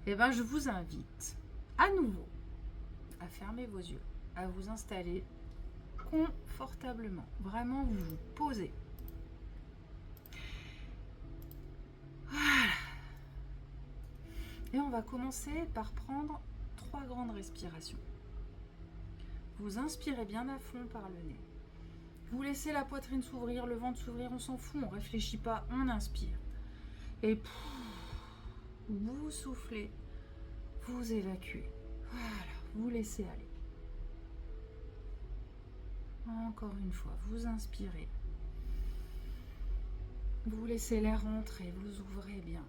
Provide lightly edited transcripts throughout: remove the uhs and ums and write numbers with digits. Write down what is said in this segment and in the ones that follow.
Eh bien, je vous invite à nouveau à fermer vos yeux, à vous installer confortablement. Vraiment, vous vous posez. Voilà. Et on va commencer par prendre 3 grandes respirations. Vous inspirez bien à fond par le nez. Vous laissez la poitrine s'ouvrir, le ventre s'ouvrir, on s'en fout, on ne réfléchit pas, on inspire. Et vous soufflez, vous évacuez. Voilà, vous laissez aller. Encore une fois, vous inspirez. Vous laissez l'air rentrer, vous ouvrez bien.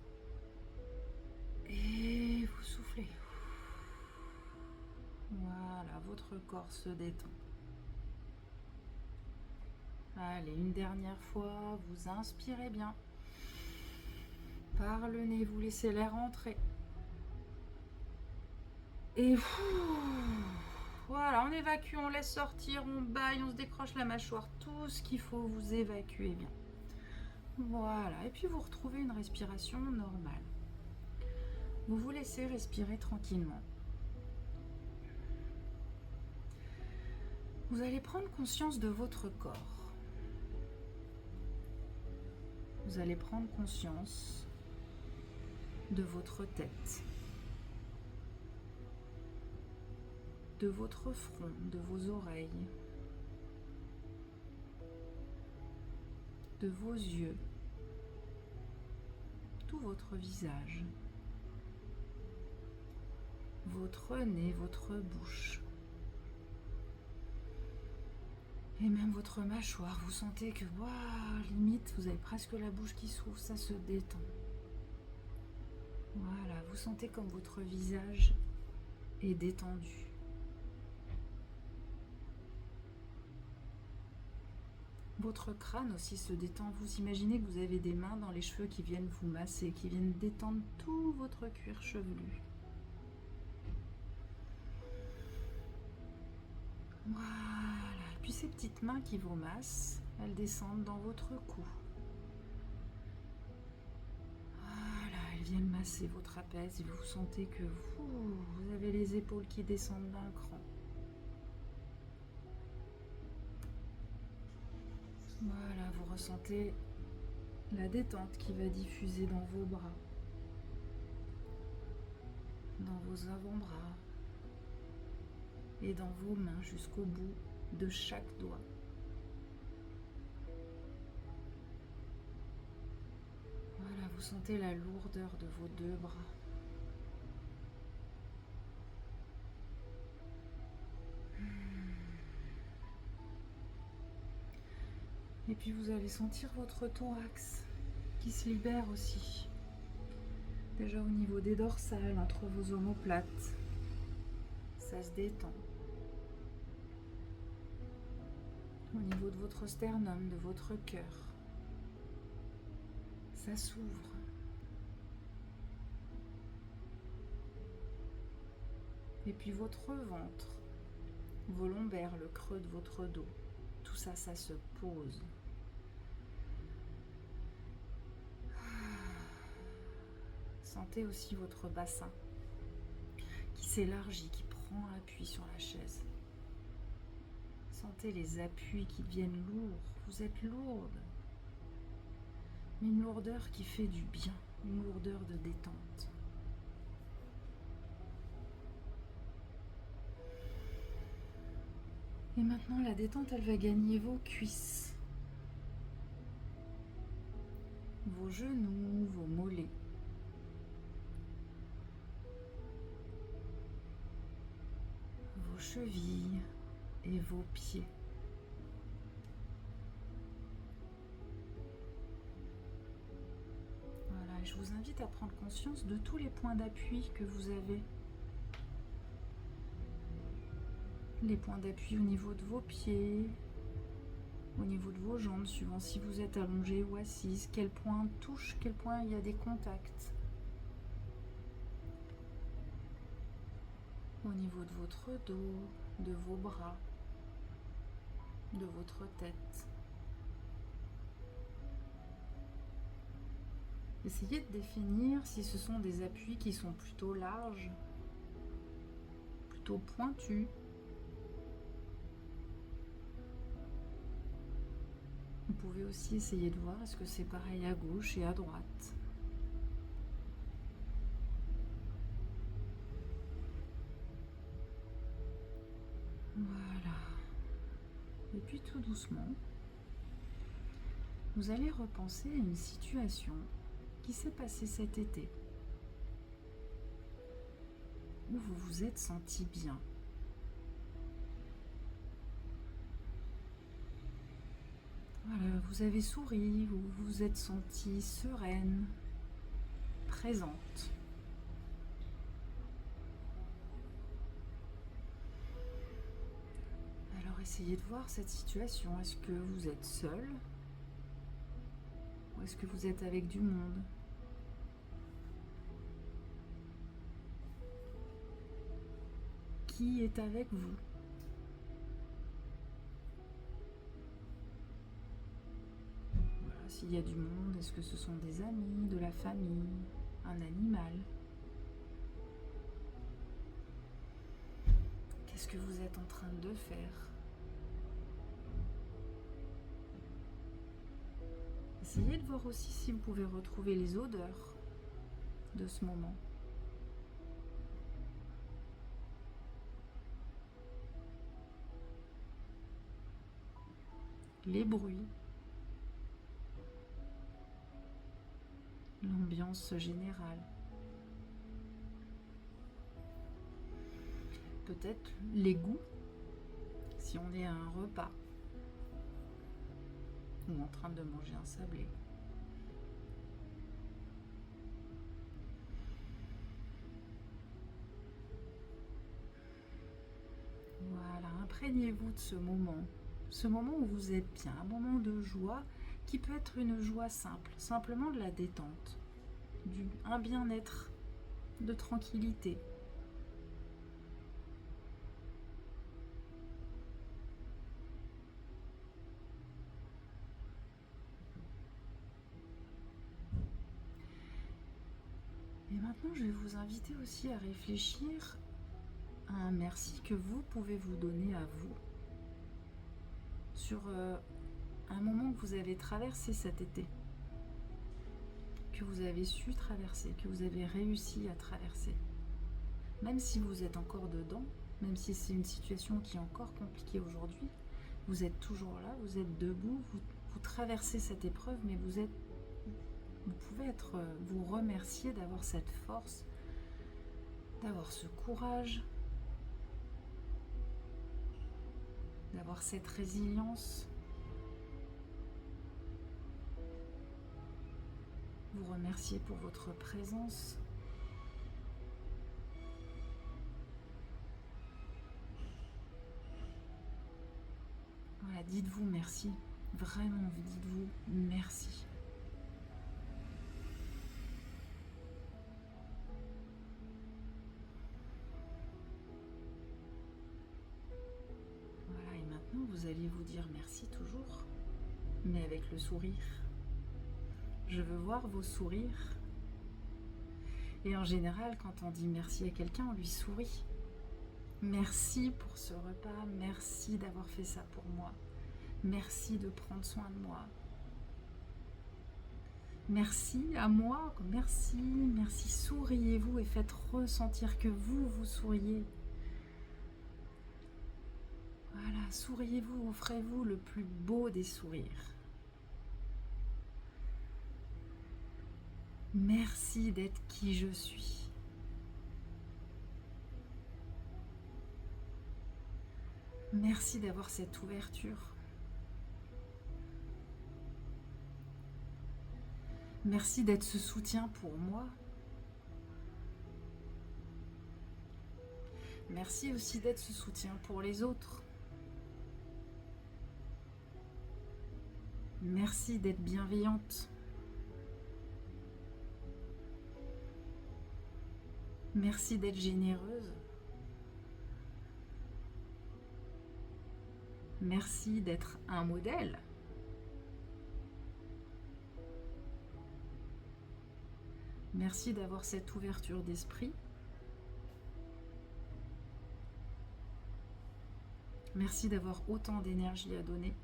Et vous soufflez. Voilà, votre corps se détend. Allez, une dernière fois, vous inspirez bien. Par le nez, vous laissez l'air rentrer. Et voilà, on évacue, on laisse sortir, on baille, on se décroche la mâchoire. Tout ce qu'il faut, vous évacuez bien. Voilà, et puis vous retrouvez une respiration normale. Vous vous laissez respirer tranquillement. Vous allez prendre conscience de votre corps. Vous allez prendre conscience de votre tête, de votre front, de vos oreilles, de vos yeux, tout votre visage, votre nez, votre bouche. Et même votre mâchoire, vous sentez que, limite, vous avez presque la bouche qui s'ouvre, ça se détend. Voilà, vous sentez comme votre visage est détendu. Votre crâne aussi se détend. Vous imaginez que vous avez des mains dans les cheveux qui viennent vous masser, qui viennent détendre tout votre cuir chevelu. Voilà. Et puis ces petites mains qui vous massent, elles descendent dans votre cou. Voilà, elles viennent masser vos trapèzes et vous sentez que vous avez les épaules qui descendent d'un cran. Voilà, vous ressentez la détente qui va diffuser dans vos bras, dans vos avant-bras et dans vos mains jusqu'au bout de chaque doigt. Voilà, vous sentez la lourdeur de vos 2 bras. Et puis vous allez sentir votre thorax qui se libère aussi. Déjà au niveau des dorsales, entre vos omoplates, ça se détend. Au niveau de votre sternum, de votre cœur, ça s'ouvre. Et puis votre ventre, vos lombaires, le creux de votre dos, tout ça, ça se pose. Sentez aussi votre bassin qui s'élargit, qui prend appui sur la chaise. Sentez les appuis qui deviennent lourds. Vous êtes lourde. Mais une lourdeur qui fait du bien, une lourdeur de détente. Et maintenant, la détente, elle va gagner vos cuisses, vos genoux, vos mollets. Vos chevilles et vos pieds. Voilà, et je vous invite à prendre conscience de tous les points d'appui que vous avez. Les points d'appui au niveau de vos pieds, au niveau de vos jambes, suivant si vous êtes allongé ou assise, quel point touche, quel point il y a des contacts. Au niveau de votre dos, de vos bras, de votre tête. Essayez de définir si ce sont des appuis qui sont plutôt larges, plutôt pointus. Vous pouvez aussi essayer de voir est-ce que c'est pareil à gauche et à droite. Voilà. Et puis tout doucement, vous allez repenser à une situation qui s'est passée cet été, où vous vous êtes senti bien. Voilà, vous avez souri, vous vous êtes senti sereine, présente. Alors essayez de voir cette situation. Est-ce que vous êtes seul ou est-ce que vous êtes avec du monde? Qui est avec vous? Voilà, s'il y a du monde, est-ce que ce sont des amis, de la famille, un animal? Qu'est-ce que vous êtes en train de faire? Essayez de voir aussi si vous pouvez retrouver les odeurs de ce moment. Les bruits, l'ambiance générale. Peut-être les goûts, si on est à un repas ou en train de manger un sablé. Voilà, imprégnez-vous de ce moment où vous êtes bien, un moment de joie qui peut être une joie simple, simplement de la détente, un bien-être, de tranquillité. Et maintenant, je vais vous inviter aussi à réfléchir à un merci que vous pouvez vous donner à vous sur un moment que vous avez traversé cet été, que vous avez su traverser, que vous avez réussi à traverser. Même si vous êtes encore dedans, même si c'est une situation qui est encore compliquée aujourd'hui, vous êtes toujours là, vous êtes debout, vous traversez cette épreuve, mais vous pouvez vous remercier d'avoir cette force, d'avoir ce courage, d'avoir cette résilience. Vous remercier pour votre présence. Voilà, dites-vous merci. Vraiment, dites-vous merci. Voilà, et maintenant, vous allez vous dire merci toujours, mais avec le sourire. Je veux voir vos sourires. Et en général, quand on dit merci à quelqu'un, on lui sourit. Merci pour ce repas, merci d'avoir fait ça pour moi. Merci de prendre soin de moi. Merci à moi, merci, souriez-vous et faites ressentir que vous souriez. Voilà, souriez-vous, offrez-vous le plus beau des sourires. Merci d'être qui je suis. Merci d'avoir cette ouverture. Merci d'être ce soutien pour moi. Merci aussi d'être ce soutien pour les autres. Merci d'être bienveillante. Merci d'être généreuse. Merci d'être un modèle. Merci d'avoir cette ouverture d'esprit. Merci d'avoir autant d'énergie à donner.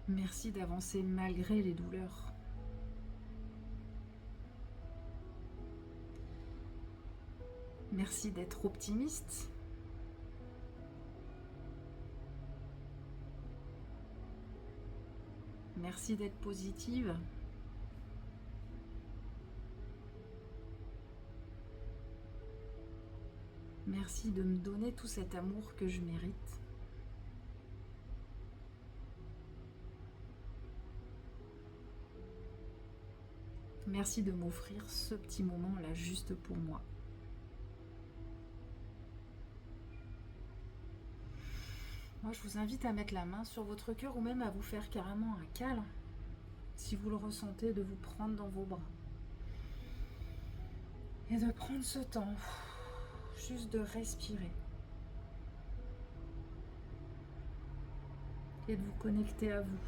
Merci d'avancer malgré les douleurs. Merci d'être optimiste. Merci d'être positive. Merci de me donner tout cet amour que je mérite. Merci de m'offrir ce petit moment-là juste pour moi. Moi, je vous invite à mettre la main sur votre cœur ou même à vous faire carrément un câlin, si vous le ressentez, de vous prendre dans vos bras. Et de prendre ce temps, juste de respirer. Et de vous connecter à vous.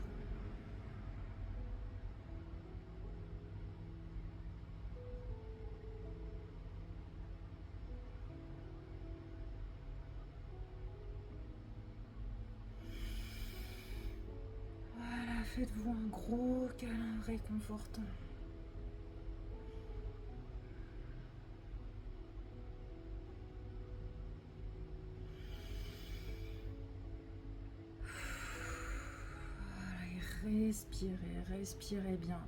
Voilà, faites-vous un gros câlin réconfortant. Respirez, respirez bien.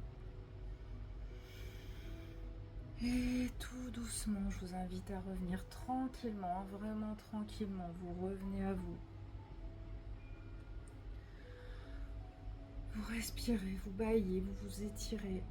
Et tout doucement, je vous invite à revenir tranquillement, vraiment tranquillement. Vous revenez à vous. Vous respirez, vous bâillez, vous vous étirez.